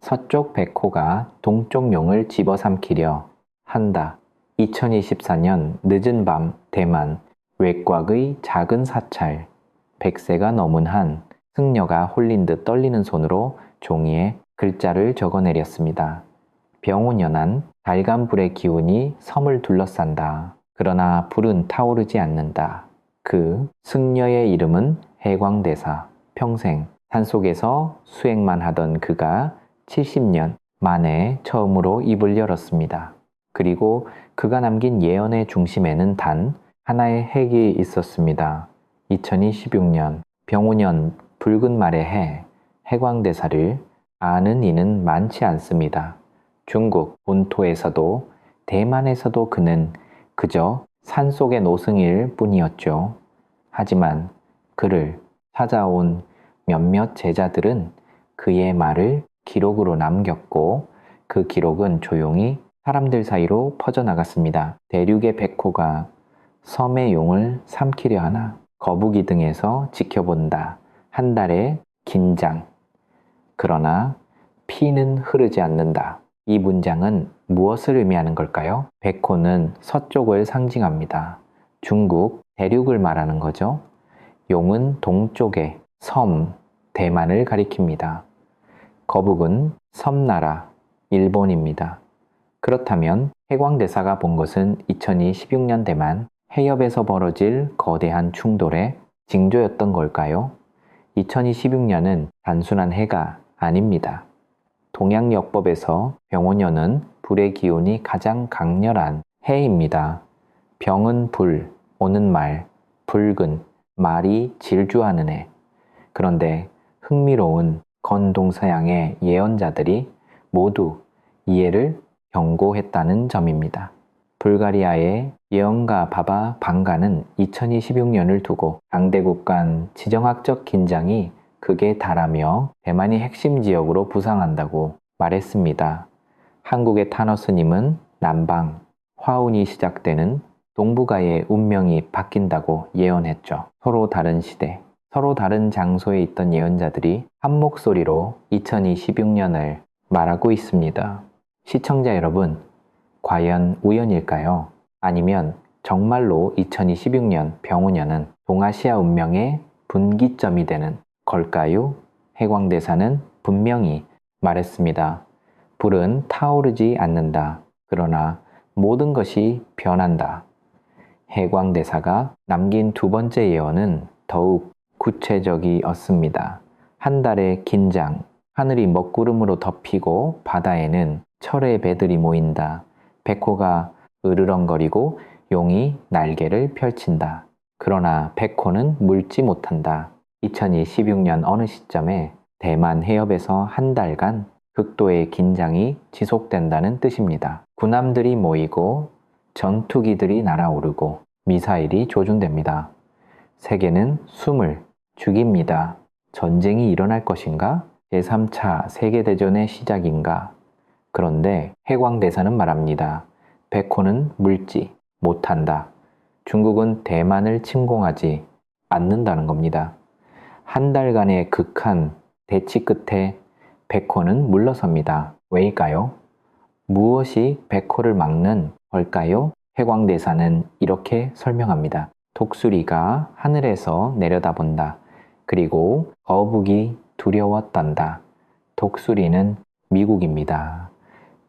서쪽 백호가 동쪽 용을 집어삼키려 한다. 2024년 늦은 밤 대만 외곽의 작은 사찰. 백세가 넘은 한 승려가 홀린 듯 떨리는 손으로 종이에 글자를 적어내렸습니다. 병오년한 달간불의 기운이 섬을 둘러싼다. 그러나 불은 타오르지 않는다. 그 승려의 이름은 해광대사. 평생 산속에서 수행만 하던 그가 70년 만에 처음으로 입을 열었습니다. 그리고 그가 남긴 예언의 중심에는 단 하나의 핵이 있었습니다. 2026년 병오년 붉은 말의 해, 해광대사를 아는 이는 많지 않습니다. 중국 본토에서도 대만에서도 그는 그저 산속의 노승일 뿐이었죠. 하지만 그를 찾아온 몇몇 제자들은 그의 말을 기록으로 남겼고 그 기록은 조용히 사람들 사이로 퍼져나갔습니다. 대륙의 백호가 섬의 용을 삼키려 하나 거북이 등에서 지켜본다. 한 달의 긴장. 그러나 피는 흐르지 않는다. 이 문장은 무엇을 의미하는 걸까요? 백호는 서쪽을 상징합니다. 중국 대륙을 말하는 거죠. 용은 동쪽의 섬, 대만을 가리킵니다. 거북은 섬나라, 일본입니다. 그렇다면 해광대사가 본 것은 2026년 대만 해협에서 벌어질 거대한 충돌의 징조였던 걸까요? 2026년은 단순한 해가 아닙니다. 동양역법에서 병오년은 불의 기운이 가장 강렬한 해입니다. 병은 불, 오는 말, 붉은, 말이 질주하는 해. 그런데 흥미로운 건동서양의 예언자들이 모두 이 해를 경고했다는 점입니다. 불가리아의 예언가 바바 방가는 2026년을 두고 당대국 간 지정학적 긴장이 극에 달하며 대만이 핵심 지역으로 부상한다고 말했습니다. 한국의 타너스님은 남방, 화운이 시작되는 동북아의 운명이 바뀐다고 예언했죠. 서로 다른 시대, 서로 다른 장소에 있던 예언자들이 한 목소리로 2026년을 말하고 있습니다. 시청자 여러분, 과연 우연일까요? 아니면 정말로 2026년 병오년은 동아시아 운명의 분기점이 되는 걸까요? 해광대사는 분명히 말했습니다. 불은 타오르지 않는다. 그러나 모든 것이 변한다. 해광대사가 남긴 두 번째 예언은 더욱 구체적이었습니다. 한 달의 긴장, 하늘이 먹구름으로 덮이고 바다에는 철의 배들이 모인다. 백호가 으르렁거리고 용이 날개를 펼친다. 그러나 백호는 물지 못한다. 2026년 어느 시점에 대만 해협에서 한 달간 극도의 긴장이 지속된다는 뜻입니다. 군함들이 모이고 전투기들이 날아오르고 미사일이 조준됩니다. 세계는 숨을 죽입니다. 전쟁이 일어날 것인가? 제3차 세계대전의 시작인가? 그런데 해광대사는 말합니다. 백호는 물지 못한다. 중국은 대만을 침공하지 않는다는 겁니다. 한 달간의 극한 대치 끝에 백호는 물러섭니다. 왜일까요? 무엇이 백호를 막는 걸까요? 해광대사는 이렇게 설명합니다. 독수리가 하늘에서 내려다본다. 그리고 거북이 두려웠단다. 독수리는 미국입니다.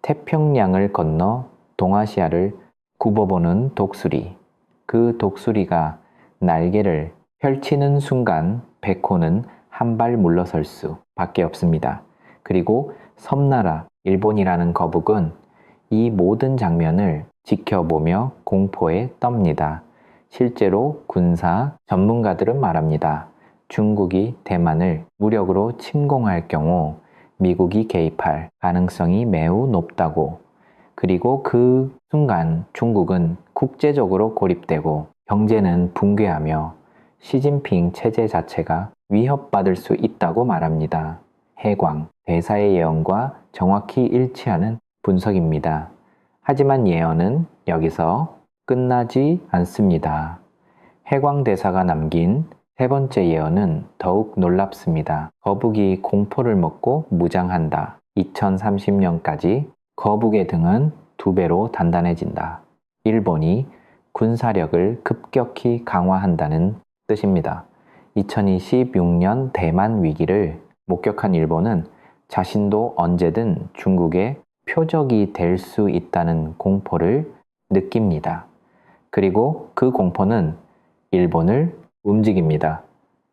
태평양을 건너 동아시아를 굽어보는 독수리. 그 독수리가 날개를 펼치는 순간 백호는 한 발 물러설 수 밖에 없습니다. 그리고 섬나라 일본이라는 거북은 이 모든 장면을 지켜보며 공포에 떱니다. 실제로 군사 전문가들은 말합니다. 중국이 대만을 무력으로 침공할 경우 미국이 개입할 가능성이 매우 높다고. 그리고 그 순간 중국은 국제적으로 고립되고 경제는 붕괴하며 시진핑 체제 자체가 위협받을 수 있다고 말합니다. 해광, 대사의 예언과 정확히 일치하는 분석입니다. 하지만 예언은 여기서 끝나지 않습니다. 해광대사가 남긴 세 번째 예언은 더욱 놀랍습니다. 거북이 공포를 먹고 무장한다. 2030년까지 거북의 등은 2배로 단단해진다. 일본이 군사력을 급격히 강화한다는 뜻입니다. 2026년 대만 위기를 목격한 일본은 자신도 언제든 중국의 표적이 될 수 있다는 공포를 느낍니다. 그리고 그 공포는 일본을 움직입니다.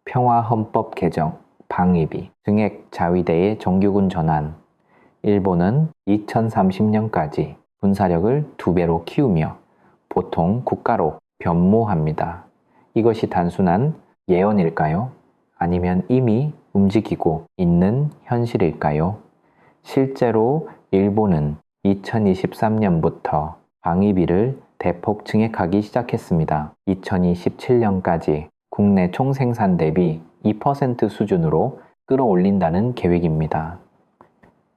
평화헌법 개정, 방위비, 증액 자위대의 정규군 전환. 일본은 2030년까지 군사력을 2배로 키우며 보통 국가로 변모합니다. 이것이 단순한 예언일까요? 아니면 이미 움직이고 있는 현실일까요? 실제로 일본은 2023년부터 방위비를 대폭 증액하기 시작했습니다. 2027년까지 국내 총생산 대비 2% 수준으로 끌어올린다는 계획입니다.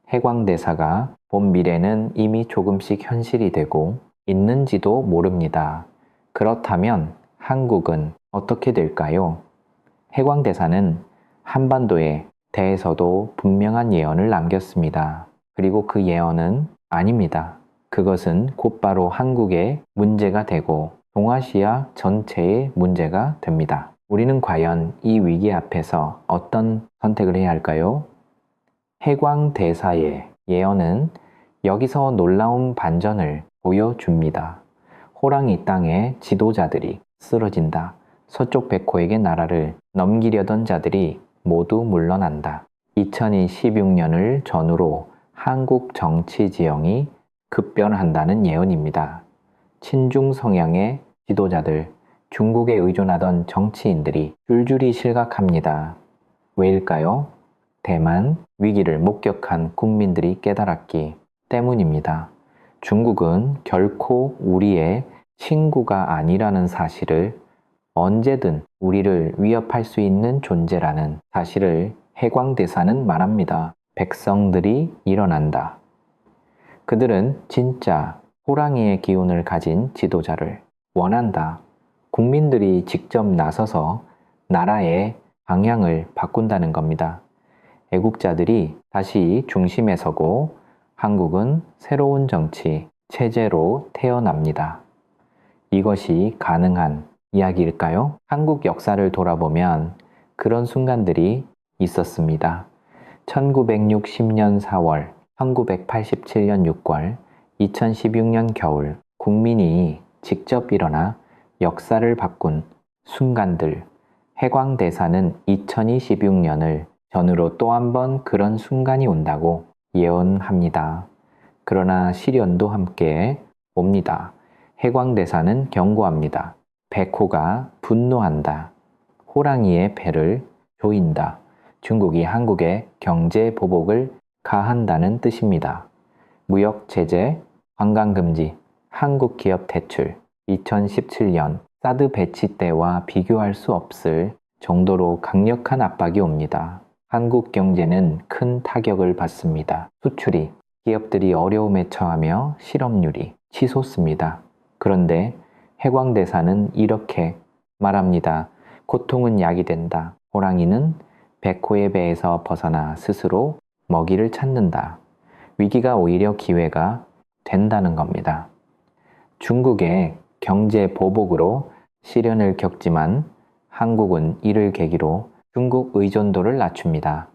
해광대사가 본 미래는 이미 조금씩 현실이 되고 있는지도 모릅니다. 그렇다면 한국은 어떻게 될까요? 해광대사는 한반도에 대해서도 분명한 예언을 남겼습니다. 그리고 그 예언은 아닙니다. 그것은 곧바로 한국의 문제가 되고 동아시아 전체의 문제가 됩니다. 우리는 과연 이 위기 앞에서 어떤 선택을 해야 할까요? 해광대사의 예언은 여기서 놀라운 반전을 보여줍니다. 호랑이 땅의 지도자들이 쓰러진다. 서쪽 백호에게 나라를 넘기려던 자들이 모두 물러난다. 2026년을 전후로 한국 정치 지형이 급변한다는 예언입니다. 친중 성향의 지도자들, 중국에 의존하던 정치인들이 줄줄이 실각합니다. 왜일까요? 대만 위기를 목격한 국민들이 깨달았기 때문입니다. 중국은 결코 우리의 친구가 아니라는 사실을, 언제든 우리를 위협할 수 있는 존재라는 사실을 해광대사는 말합니다. 백성들이 일어난다. 그들은 진짜 호랑이의 기운을 가진 지도자를 원한다. 국민들이 직접 나서서 나라의 방향을 바꾼다는 겁니다. 애국자들이 다시 중심에 서고 한국은 새로운 정치, 체제로 태어납니다. 이것이 가능한 이야기일까요? 한국 역사를 돌아보면 그런 순간들이 있었습니다. 1960년 4월, 1987년 6월, 2016년 겨울, 국민이 직접 일어나 역사를 바꾼 순간들. 해광대사는 2026년을 전후로 또 한 번 그런 순간이 온다고 예언합니다. 그러나 시련도 함께 옵니다. 해광대사는 경고합니다. 백호가 분노한다. 호랑이의 배를 조인다. 중국이 한국에 경제 보복을 가한다는 뜻입니다. 무역 제재, 관광 금지, 한국 기업 퇴출, 2017년 사드 배치 때와 비교할 수 없을 정도로 강력한 압박이 옵니다. 한국 경제는 큰 타격을 받습니다. 수출이, 기업들이 어려움에 처하며 실업률이 치솟습니다. 그런데 해광대사는 이렇게 말합니다. 고통은 약이 된다. 호랑이는 백호의 배에서 벗어나 스스로 먹이를 찾는다. 위기가 오히려 기회가 된다는 겁니다. 중국의 경제 보복으로 시련을 겪지만 한국은 이를 계기로 중국 의존도를 낮춥니다.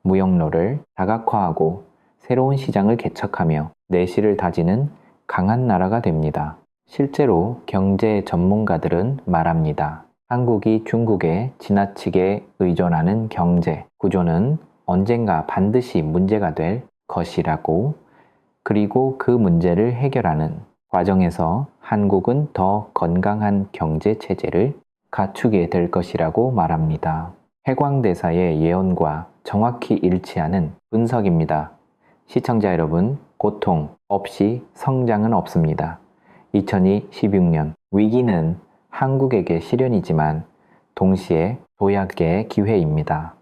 무역로를 다각화하고 새로운 시장을 개척하며 내실을 다지는 강한 나라가 됩니다. 실제로 경제 전문가들은 말합니다. 한국이 중국에 지나치게 의존하는 경제 구조는 언젠가 반드시 문제가 될 것이라고, 그리고 그 문제를 해결하는 과정에서 한국은 더 건강한 경제 체제를 갖추게 될 것이라고 말합니다. 해광대사의 예언과 정확히 일치하는 분석입니다. 시청자 여러분, 고통 없이 성장은 없습니다. 2026년 위기는 한국에게 시련이지만 동시에 도약의 기회입니다.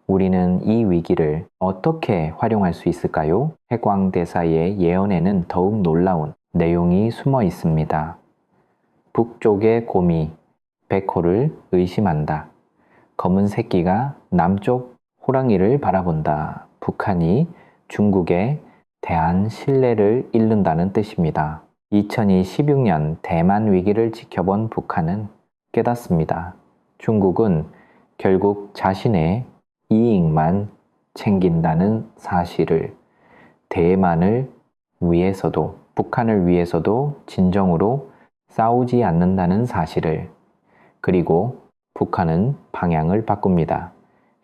우리는 이 위기를 어떻게 활용할 수 있을까요? 해광대사의 예언에는 더욱 놀라운 내용이 숨어 있습니다. 북쪽의 곰이 백호를 의심한다. 검은 새끼가 남쪽 호랑이를 바라본다. 북한이 중국에 대한 신뢰를 잃는다는 뜻입니다. 2016년 대만 위기를 지켜본 북한은 깨닫습니다. 중국은 결국 자신의 이익만 챙긴다는 사실을, 대만을 위해서도, 북한을 위해서도 진정으로 싸우지 않는다는 사실을, 그리고 북한은 방향을 바꿉니다.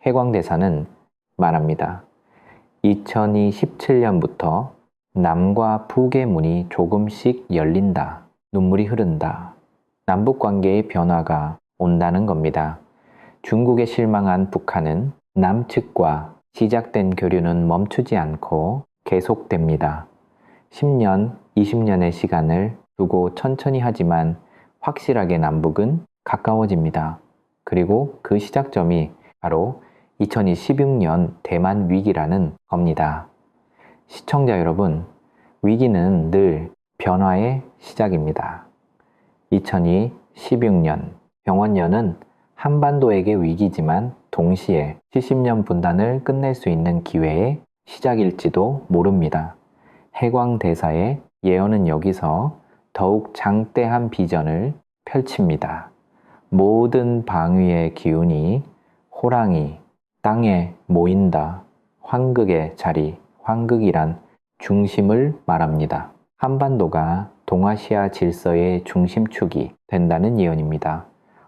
해광대사는 말합니다. 2017년부터 남과 북의 문이 조금씩 열린다. 눈물이 흐른다. 남북관계의 변화가 온다는 겁니다. 중국에 실망한 북한은 남측과 시작된 교류는 멈추지 않고 계속됩니다. 10년, 20년의 시간을 두고 천천히 하지만 확실하게 남북은 가까워집니다. 그리고 그 시작점이 바로 2016년 대만 위기라는 겁니다. 시청자 여러분, 위기는 늘 변화의 시작입니다. 2016년 병원년은 한반도에게 위기지만 동시에 70년 분단을 끝낼 수 있는 기회의 시작일지도 모릅니다. 해광대사의 예언은 여기서 더욱 장대한 비전을 펼칩니다. 모든 방위의 기운이 호랑이, 땅에 모인다. 환극의 자리, 환극이란 중심을 말합니다. 한반도가 동아시아 질서의 중심축이 된다는 예언입니다.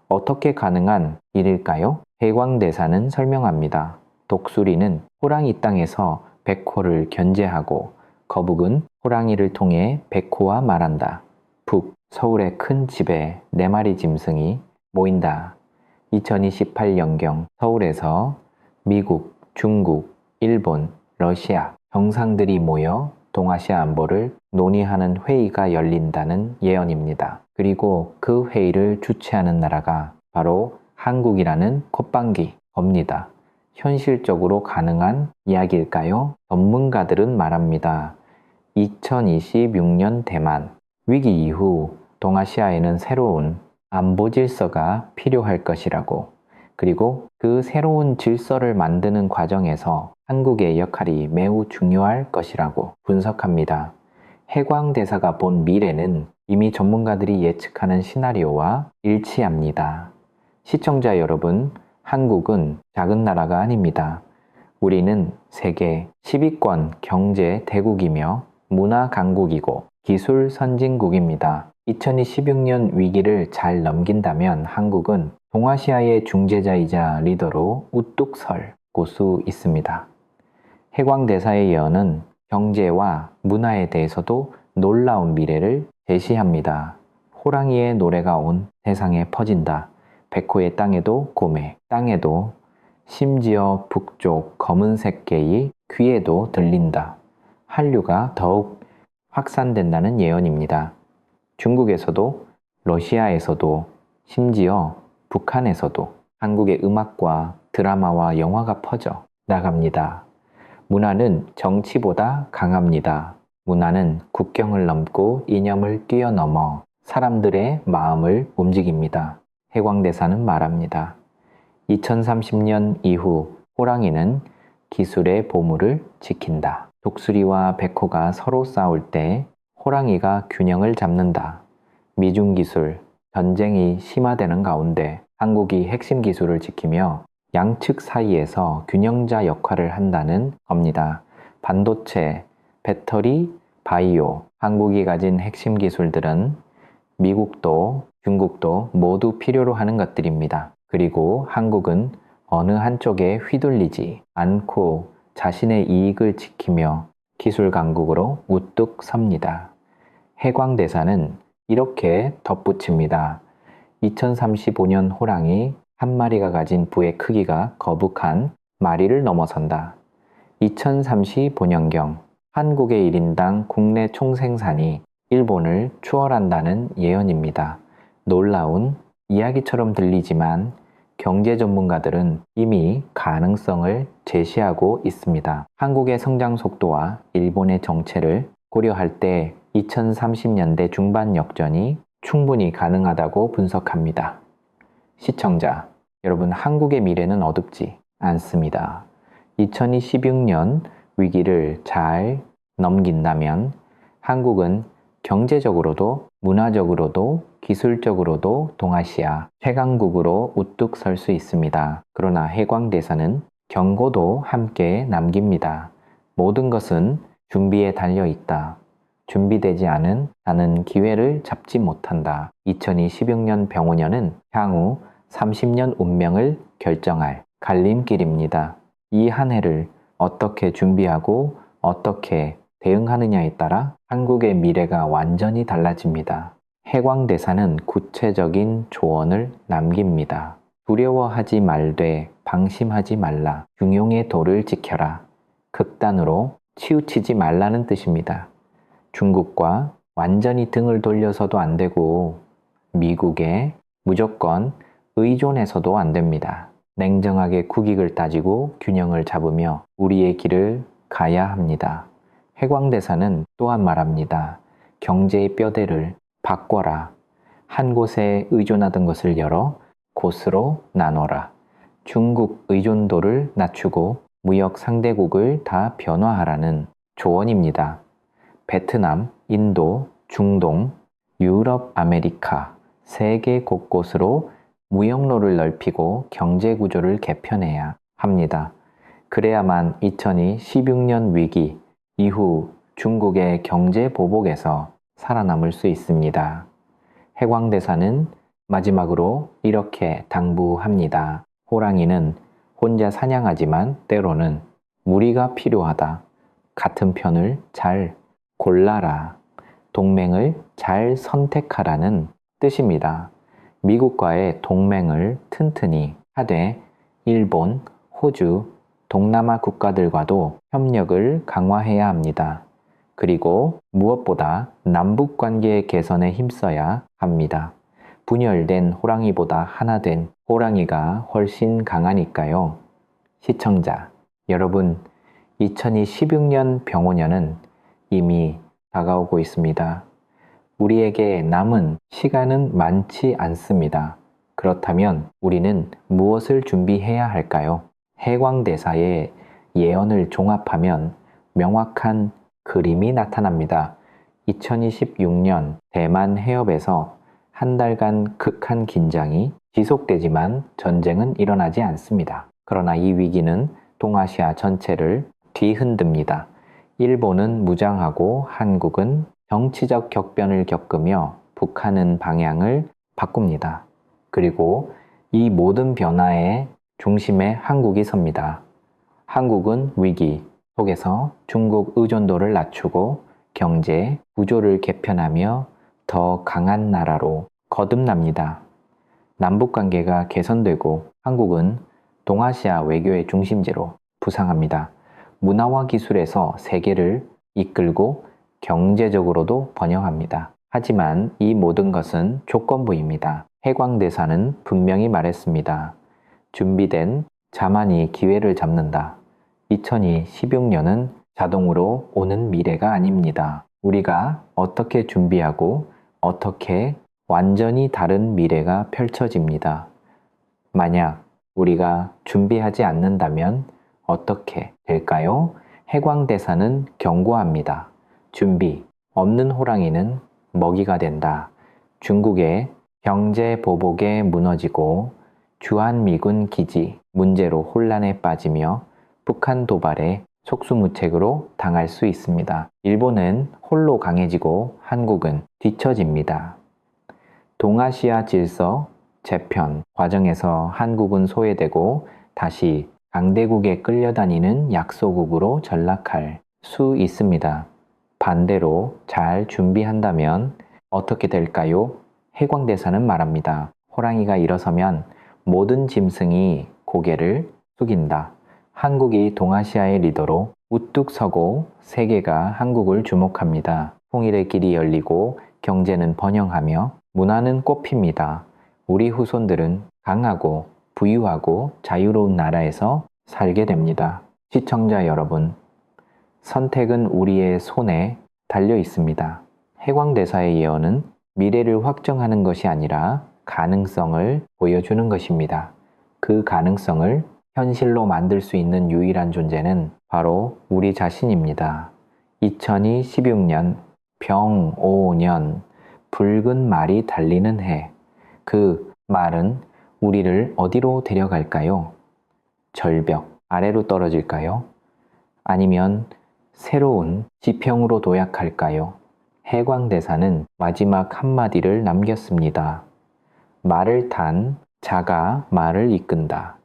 어떻게 가능한 일일까요? 해광대사는 설명합니다. 독수리는 호랑이 땅에서 백호를 견제하고 거북은 호랑이를 통해 백호와 말한다. 북, 서울의 큰 집에 4마리 짐승이 모인다. 2028년경 서울에서 미국, 중국, 일본, 러시아 정상들이 모여 동아시아 안보를 논의하는 회의가 열린다는 예언입니다. 그리고 그 회의를 주최하는 나라가 바로 한국이라는 콧방귀 겁니다. 현실적으로 가능한 이야기일까요? 전문가들은 말합니다. 2026년 대만 위기 이후 동아시아에는 새로운 안보 질서가 필요할 것이라고, 그리고 그 새로운 질서를 만드는 과정에서 한국의 역할이 매우 중요할 것이라고 분석합니다. 해광대사가 본 미래는 이미 전문가들이 예측하는 시나리오와 일치합니다. 시청자 여러분, 한국은 작은 나라가 아닙니다. 우리는 세계 10위권 경제 대국이며 문화 강국이고 기술 선진국입니다. 2016년 위기를 잘 넘긴다면 한국은 동아시아의 중재자이자 리더로 우뚝 설 곳수 있습니다. 해광대사의 예언은 경제와 문화에 대해서도 놀라운 미래를 제시합니다. 호랑이의 노래가 온 세상에 퍼진다. 백호의 땅에도 고매, 땅에도 심지어 북쪽 검은색 개의 귀에도 들린다. 한류가 더욱 확산된다는 예언입니다. 중국에서도, 러시아에서도, 심지어 북한에서도 한국의 음악과 드라마와 영화가 퍼져 나갑니다. 문화는 정치보다 강합니다. 문화는 국경을 넘고 이념을 뛰어넘어 사람들의 마음을 움직입니다. 해광대사는 말합니다. 2030년 이후 호랑이는 기술의 보물을 지킨다. 독수리와 백호가 서로 싸울 때 호랑이가 균형을 잡는다. 미중 기술, 전쟁이 심화되는 가운데 한국이 핵심 기술을 지키며 양측 사이에서 균형자 역할을 한다는 겁니다. 반도체, 배터리, 바이오, 한국이 가진 핵심 기술들은 미국도 중국도 모두 필요로 하는 것들입니다. 그리고 한국은 어느 한쪽에 휘둘리지 않고 자신의 이익을 지키며 기술 강국으로 우뚝 섭니다. 해광대사는 이렇게 덧붙입니다. 2035년 호랑이 한 마리가 가진 부의 크기가 거북한 마리를 넘어선다. 2035년경 한국의 1인당 국내 총생산이 일본을 추월한다는 예언입니다. 놀라운 이야기처럼 들리지만 경제 전문가들은 이미 가능성을 제시하고 있습니다. 한국의 성장 속도와 일본의 정체를 고려할 때 2030년대 중반 역전이 충분히 가능하다고 분석합니다. 시청자, 여러분, 한국의 미래는 어둡지 않습니다. 2016년 위기를 잘 넘긴다면 한국은 경제적으로도 문화적으로도 기술적으로도 동아시아 최강국으로 우뚝 설 수 있습니다. 그러나 해광대사는 경고도 함께 남깁니다. 모든 것은 준비에 달려 있다. 준비되지 않은 나는 기회를 잡지 못한다. 2026년 병오년은 향후 30년 운명을 결정할 갈림길입니다. 이 한 해를 어떻게 준비하고 어떻게 대응하느냐에 따라 한국의 미래가 완전히 달라집니다. 해광대사는 구체적인 조언을 남깁니다. 두려워하지 말되 방심하지 말라. 중용의 도를 지켜라. 극단으로 치우치지 말라는 뜻입니다. 중국과 완전히 등을 돌려서도 안 되고 미국에 무조건 의존해서도 안 됩니다. 냉정하게 국익을 따지고 균형을 잡으며 우리의 길을 가야 합니다. 해광대사는 또한 말합니다. 경제의 뼈대를 바꿔라. 한 곳에 의존하던 것을 열어 곳으로 나눠라. 중국 의존도를 낮추고 무역 상대국을 다 변화하라는 조언입니다. 베트남, 인도, 중동, 유럽, 아메리카, 세계 곳곳으로 무역로를 넓히고 경제 구조를 개편해야 합니다. 그래야만 2016년 위기 이후 중국의 경제 보복에서 살아남을 수 있습니다. 해광대사는 마지막으로 이렇게 당부합니다. 호랑이는 혼자 사냥하지만 때로는 무리가 필요하다. 같은 편을 잘 골라라. 동맹을 잘 선택하라는 뜻입니다. 미국과의 동맹을 튼튼히 하되 일본, 호주, 동남아 국가들과도 협력을 강화해야 합니다. 그리고 무엇보다 남북 관계 개선에 힘써야 합니다. 분열된 호랑이보다 하나된 호랑이가 훨씬 강하니까요. 시청자 여러분, 2016년 병오년은 이미 다가오고 있습니다. 우리에게 남은 시간은 많지 않습니다. 그렇다면 우리는 무엇을 준비해야 할까요? 해광대사의 예언을 종합하면 명확한 그림이 나타납니다. 2026년 대만 해협에서 한 달간 극한 긴장이 지속되지만 전쟁은 일어나지 않습니다. 그러나 이 위기는 동아시아 전체를 뒤흔듭니다. 일본은 무장하고 한국은 정치적 격변을 겪으며 북한은 방향을 바꿉니다. 그리고 이 모든 변화의 중심에 한국이 섭니다. 한국은 위기 속에서 중국 의존도를 낮추고 경제 구조를 개편하며 더 강한 나라로 거듭납니다. 남북관계가 개선되고 한국은 동아시아 외교의 중심지로 부상합니다. 문화와 기술에서 세계를 이끌고 경제적으로도 번영합니다. 하지만 이 모든 것은 조건부입니다. 해광대사는 분명히 말했습니다. 준비된 자만이 기회를 잡는다. 2016년은 자동으로 오는 미래가 아닙니다. 우리가 어떻게 준비하고 어떻게 완전히 다른 미래가 펼쳐집니다. 만약 우리가 준비하지 않는다면 어떻게 될까요? 해광대사는 경고합니다. 준비 없는 호랑이는 먹이가 된다. 중국의 경제 보복에 무너지고 주한미군 기지 문제로 혼란에 빠지며 북한 도발에 속수무책으로 당할 수 있습니다. 일본은 홀로 강해지고 한국은 뒤처집니다. 동아시아 질서 재편 과정에서 한국은 소외되고 다시 강대국에 끌려다니는 약소국으로 전락할 수 있습니다. 반대로 잘 준비한다면 어떻게 될까요? 해광대사는 말합니다. 호랑이가 일어서면 모든 짐승이 고개를 숙인다. 한국이 동아시아의 리더로 우뚝 서고 세계가 한국을 주목합니다. 통일의 길이 열리고 경제는 번영하며 문화는 꽃핍니다. 우리 후손들은 강하고 부유하고 자유로운 나라에서 살게 됩니다. 시청자 여러분, 선택은 우리의 손에 달려 있습니다. 해광대사의 예언은 미래를 확정하는 것이 아니라 가능성을 보여주는 것입니다. 그 가능성을 현실로 만들 수 있는 유일한 존재는 바로 우리 자신입니다. 2016년 병5년 붉은 말이 달리는 해. 그 말은 우리를 어디로 데려갈까요? 절벽 아래로 떨어질까요? 아니면 새로운 지평으로 도약할까요? 해광대사는 마지막 한마디를 남겼습니다. 말을 탄 자가 말을 이끈다.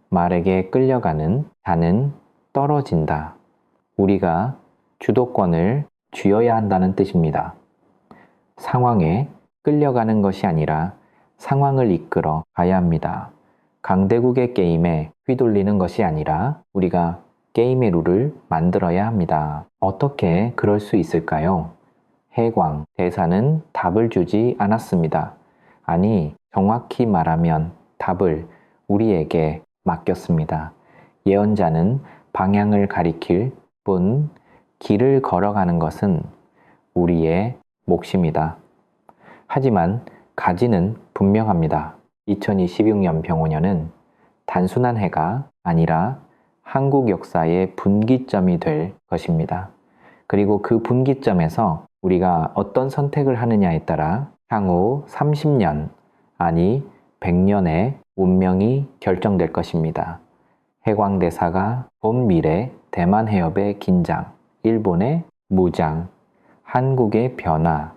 말에게 끌려가는 자는 떨어진다. 우리가 주도권을 쥐어야 한다는 뜻입니다. 상황에 끌려가는 것이 아니라 상황을 이끌어 가야 합니다. 강대국의 게임에 휘둘리는 것이 아니라 우리가 게임의 룰을 만들어야 합니다. 어떻게 그럴 수 있을까요? 해광 대사는 답을 주지 않았습니다. 아니, 정확히 말하면 답을 우리에게 맡겼습니다. 예언자는 방향을 가리킬 뿐 길을 걸어가는 것은 우리의 몫입니다. 하지만 가지는 분명합니다. 2026년 병5년은 단순한 해가 아니라 한국 역사의 분기점이 될 것입니다. 그리고 그 분기점에서 우리가 어떤 선택을 하느냐에 따라 향후 30년, 아니 100년의 운명이 결정될 것입니다. 해광대사가 본 미래 대만 해협의 긴장, 일본의 무장, 한국의 변화,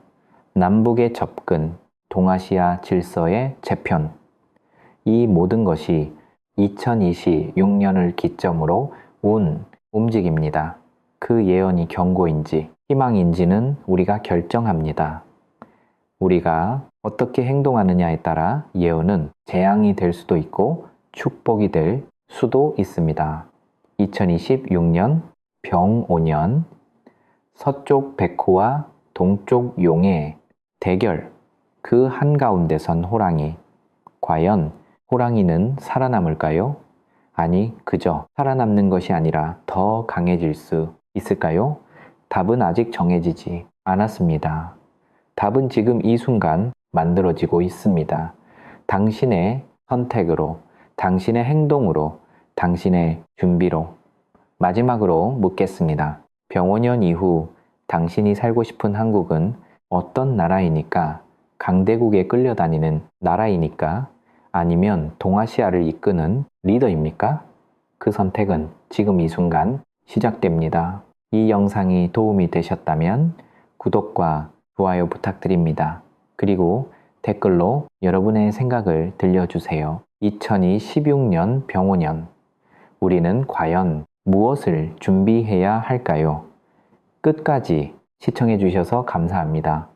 남북의 접근, 동아시아 질서의 재편, 이 모든 것이 2026년을 기점으로 온 움직입니다. 그 예언이 경고인지 희망인지는 우리가 결정합니다. 우리가 어떻게 행동하느냐에 따라 예언은 재앙이 될 수도 있고 축복이 될 수도 있습니다. 2026년 병5년 서쪽 백호와 동쪽 용의 대결, 그 한가운데 선 호랑이. 과연 호랑이는 살아남을까요? 아니, 그저 살아남는 것이 아니라 더 강해질 수 있을까요? 답은 아직 정해지지 않았습니다. 답은 지금 이 순간 만들어지고 있습니다. 당신의 선택으로, 당신의 행동으로, 당신의 준비로. 마지막으로 묻겠습니다. 병5년 이후 당신이 살고 싶은 한국은 어떤 나라이니까? 강대국에 끌려다니는 나라이니까? 아니면 동아시아를 이끄는 리더입니까? 그 선택은 지금 이 순간 시작됩니다. 이 영상이 도움이 되셨다면 구독과 좋아요 부탁드립니다. 그리고 댓글로 여러분의 생각을 들려주세요. 2026년 병5년 우리는 과연 무엇을 준비해야 할까요? 끝까지 시청해 주셔서 감사합니다.